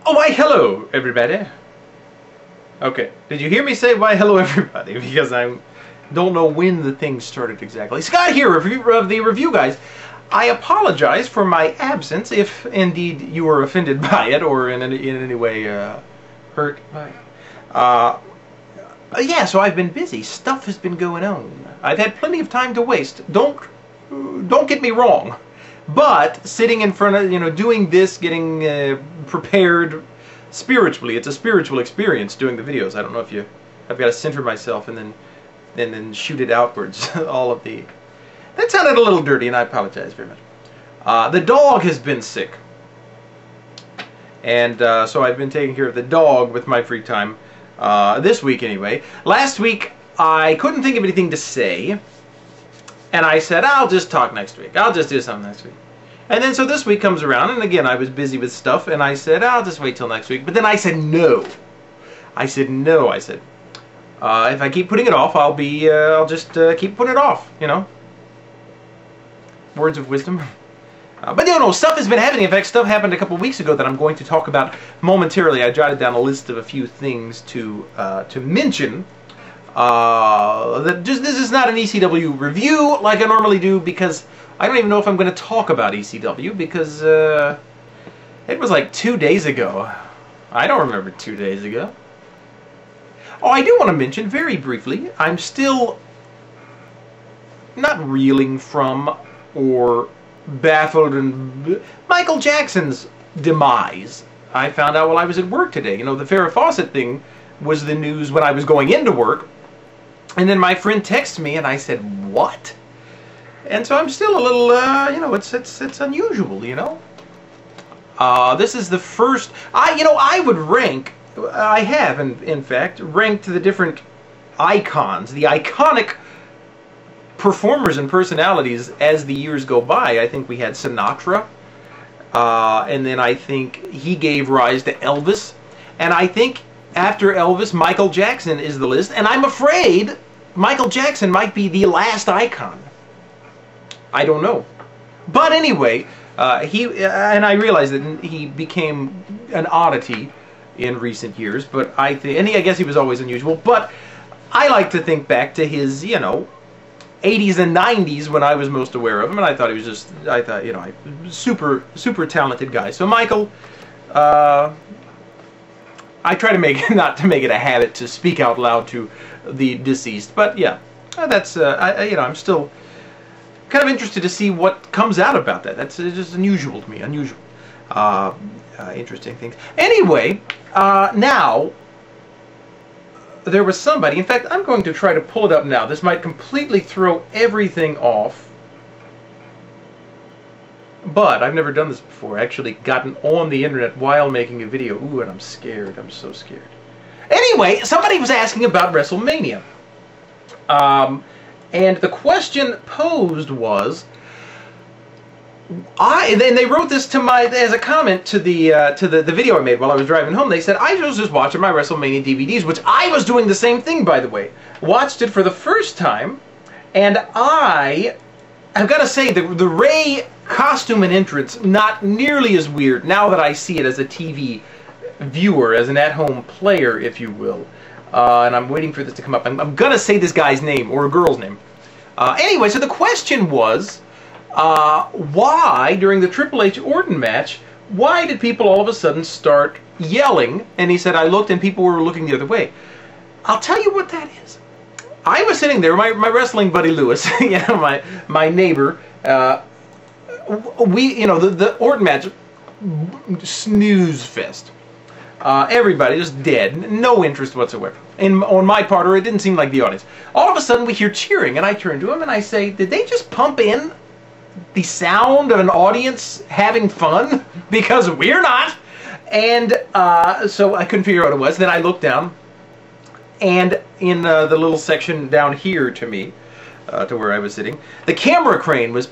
Oh, why hello everybody. Okay, did you hear me say why hello everybody? Because I don't know when the thing started exactly. Scott here, the review guys. I apologize for my absence if indeed you were offended by it or in any way hurt by it. Yeah, so I've been busy. Stuff has been going on. I've had plenty of time to waste. Don't get me wrong. But sitting in front of, doing this, getting prepared spiritually, it's a spiritual experience doing the videos. I don't know if I've got to center myself and then shoot it outwards. All of the... That sounded a little dirty, and I apologize very much. The dog has been sick. And so I've been taking care of the dog with my free time. This week, anyway. Last week, I couldn't think of anything to say. And I said, I'll just talk next week. I'll just do something next week. And then so this week comes around, and again, I was busy with stuff, and I said, I'll just wait till next week. But then I said, no. I said, no. I said, if I keep putting it off, I'll just keep putting it off, Words of wisdom. But stuff has been happening. In fact, stuff happened a couple of weeks ago that I'm going to talk about momentarily. I jotted down a list of a few things to mention. This is not an ECW review like I normally do, because I don't even know if I'm going to talk about ECW, because it was like 2 days ago. I don't remember 2 days ago. Oh, I do want to mention very briefly, I'm still not reeling from or baffled in Michael Jackson's demise. I found out while I was at work today. The Farrah Fawcett thing was the news when I was going into work. And then my friend texted me, and I said, what? And so I'm still a little, it's unusual, This is the first, I would rank, I have, in fact, ranked the different icons, the iconic performers and personalities as the years go by. I think we had Sinatra, and then I think he gave rise to Elvis, and I think after Elvis, Michael Jackson is the list, and I'm afraid Michael Jackson might be the last icon. I don't know. But anyway, and I realize that he became an oddity in recent years, but I guess he was always unusual, but I like to think back to his, 80s and 90s when I was most aware of him, and I thought he was just, super talented guy. So Michael, I try to not to make it a habit to speak out loud to the deceased, but yeah, that's I'm still kind of interested to see what comes out about that. That's just unusual to me, interesting things. Anyway, now there was somebody. In fact, I'm going to try to pull it up now. This might completely throw everything off. But I've never done this before. Actually gotten on the internet while making a video. Ooh, and I'm scared. I'm so scared. Anyway, somebody was asking about WrestleMania. And the question posed was, then they wrote this to as a comment to the video I made while I was driving home. They said, I was just watching my WrestleMania DVDs, which I was doing the same thing, by the way. Watched it for the first time, and I've got to say, the Ray costume and entrance, not nearly as weird now that I see it as a TV viewer, as an at-home player, if you will. And I'm waiting for this to come up. I'm going to say this guy's name, or a girl's name. Anyway, so the question was, why, during the Triple H Orton match, why did people all of a sudden start yelling? And he said, I looked and people were looking the other way. I'll tell you what that is. I was sitting there, my wrestling buddy Lewis, my neighbor, the Orton match, snooze fest. Everybody just dead, no interest whatsoever. On my part, or it didn't seem like the audience. All of a sudden we hear cheering, and I turn to him and I say, did they just pump in the sound of an audience having fun? Because we're not. And so I couldn't figure out what it was. Then I looked down, and in the little section down here to me, to where I was sitting, the camera crane was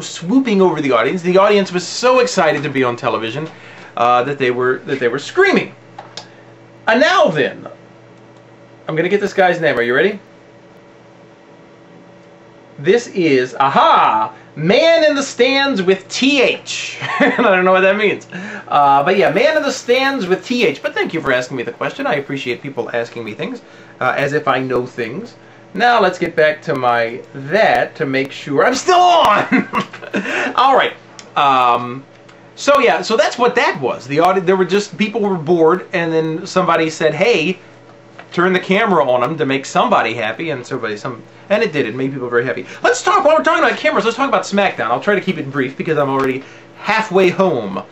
swooping over the audience. The audience was so excited to be on television that they were screaming. And now then, I'm gonna get this guy's name. Are you ready? This is, aha! Man in the stands with TH. I don't know what that means. But yeah, man in the stands with TH. But thank you for asking me the question. I appreciate people asking me things as if I know things. Now let's get back to my to make sure I'm still on. All right. So yeah, so that's what that was. There were just people were bored, and then somebody said, "Hey, turn the camera on them to make somebody happy," and and it did. It made people very happy. Let's talk, while we're talking about cameras, let's talk about SmackDown. I'll try to keep it brief because I'm already halfway home,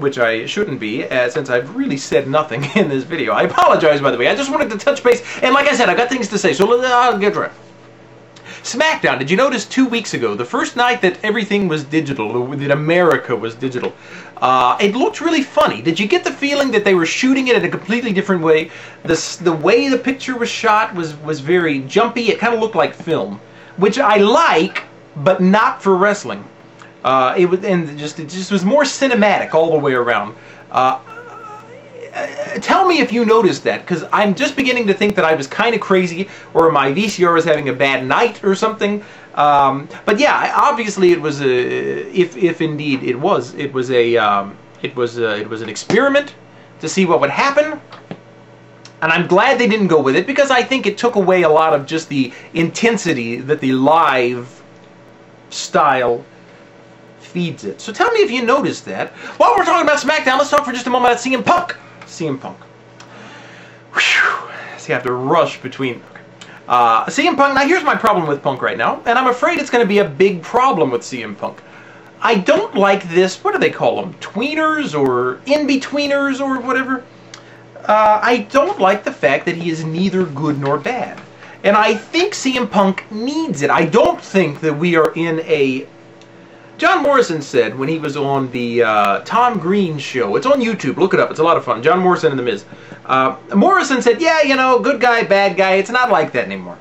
which I shouldn't be, since I've really said nothing in this video. I apologize, by the way. I just wanted to touch base, and like I said, I've got things to say, so I'll get right. SmackDown, did you notice 2 weeks ago, the first night that everything was digital, that America was digital, it looked really funny. Did you get the feeling that they were shooting it in a completely different way? The way the picture was shot was very jumpy. It kind of looked like film, which I like, but not for wrestling. It just was more cinematic all the way around. Tell me if you noticed that, because I'm just beginning to think that I was kind of crazy, or my VCR was having a bad night or something. But yeah, obviously it was if indeed it was an experiment to see what would happen, and I'm glad they didn't go with it, because I think it took away a lot of just the intensity that the live style feeds it. So tell me if you noticed that. While we're talking about SmackDown, let's talk for just a moment about CM Punk. CM Punk. Whew. See, I have to rush between. CM Punk. Now, here's my problem with Punk right now, and I'm afraid it's going to be a big problem with CM Punk. I don't like this. What do they call them? Tweeners or in-betweeners or whatever. I don't like the fact that he is neither good nor bad, and I think CM Punk needs it. I don't think that we are in a. John Morrison said when he was on the Tom Green show, it's on YouTube, look it up, it's a lot of fun, John Morrison and The Miz. Morrison said, yeah, you know, good guy, bad guy, it's not like that anymore.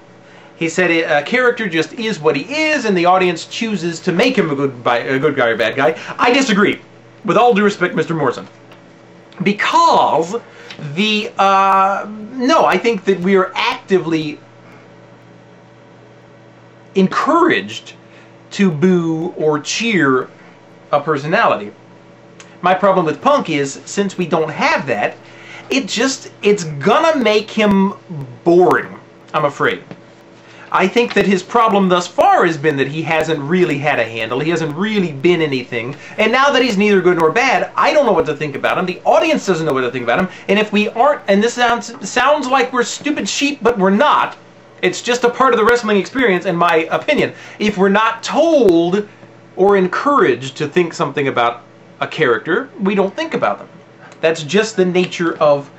He said a character just is what he is, and the audience chooses to make him a good guy or bad guy. I disagree, with all due respect, Mr. Morrison. Because no, I think that we are actively encouraged to boo or cheer a personality. My problem with Punk is, since we don't have that, it's gonna make him boring, I'm afraid. I think that his problem thus far has been that he hasn't really had a handle, he hasn't really been anything, and now that he's neither good nor bad, I don't know what to think about him, the audience doesn't know what to think about him, and if we aren't, and this sounds like we're stupid sheep, but we're not. It's just a part of the wrestling experience, in my opinion. If we're not told or encouraged to think something about a character, we don't think about them. That's just the nature of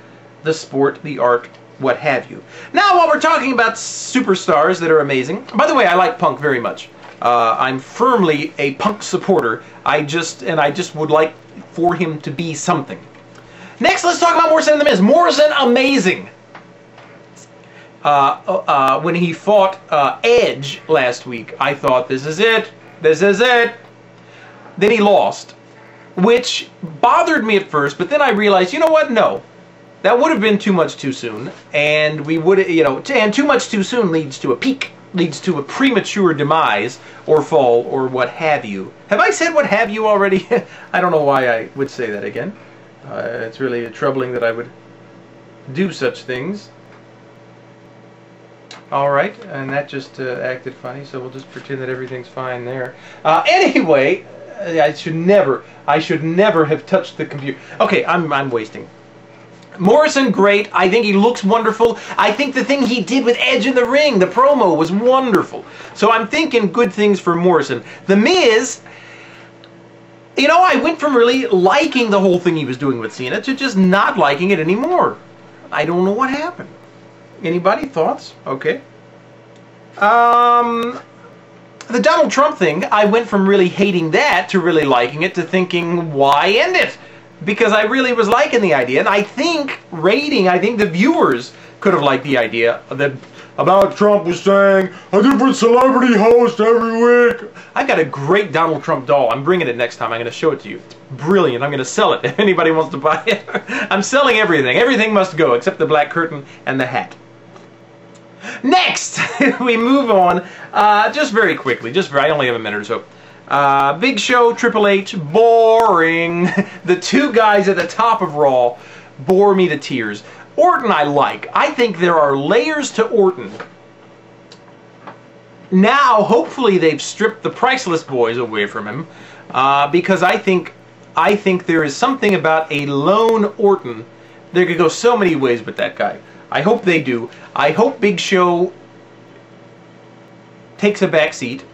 the sport, the art, what have you. Now, while we're talking about superstars that are amazing, by the way, I like Punk very much. I'm firmly a Punk supporter. I just would like for him to be something. Next, let's talk about Morrison and The Miz. Morrison, amazing. When he fought Edge last week, I thought, this is it, this is it. Then he lost, which bothered me at first, but then I realized, you know what, no. That would have been too much too soon, and we would, you know, and too much too soon leads to a peak, leads to a premature demise, or fall, or what have you. Have I said what have you already? I don't know why I would say that again. It's really troubling that I would do such things. Alright, and that just acted funny, so we'll just pretend that everything's fine there. Anyway, I should never have touched the computer. Okay, I'm wasting. Morrison, great. I think he looks wonderful. I think the thing he did with Edge in the ring, the promo, was wonderful. So I'm thinking good things for Morrison. The Miz, you know, I went from really liking the whole thing he was doing with Cena to just not liking it anymore. I don't know what happened. Anybody? Thoughts? Okay. The Donald Trump thing, I went from really hating that to really liking it to thinking, why end it? Because I really was liking the idea, and I think the viewers could have liked the idea that about Trump was saying a different celebrity host every week. I've got a great Donald Trump doll. I'm bringing it next time. I'm going to show it to you. It's brilliant. I'm going to sell it if anybody wants to buy it. I'm selling everything. Everything must go except the black curtain and the hat. Next, we move on, just very quickly, I only have a minute or so. Big Show, Triple H, boring. The two guys at the top of Raw bore me to tears. Orton I like. I think there are layers to Orton. Now, hopefully they've stripped the Priceless Boys away from him, because I think there is something about a lone Orton. There could go so many ways with that guy. I hope they do. I hope Big Show takes a back seat.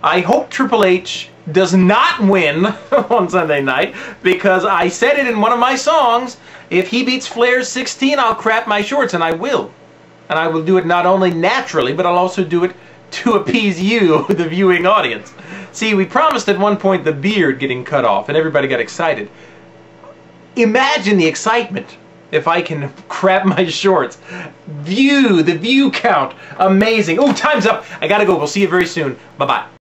I hope Triple H does not win on Sunday night, because I said it in one of my songs, if he beats Flair's 16, I'll crap my shorts, and I will. And I will do it not only naturally, but I'll also do it to appease you, the viewing audience. See, we promised at one point the beard getting cut off, and everybody got excited. Imagine the excitement if I can crap my shorts. The view count, amazing. Oh, time's up. I gotta go. We'll see you very soon. Bye-bye.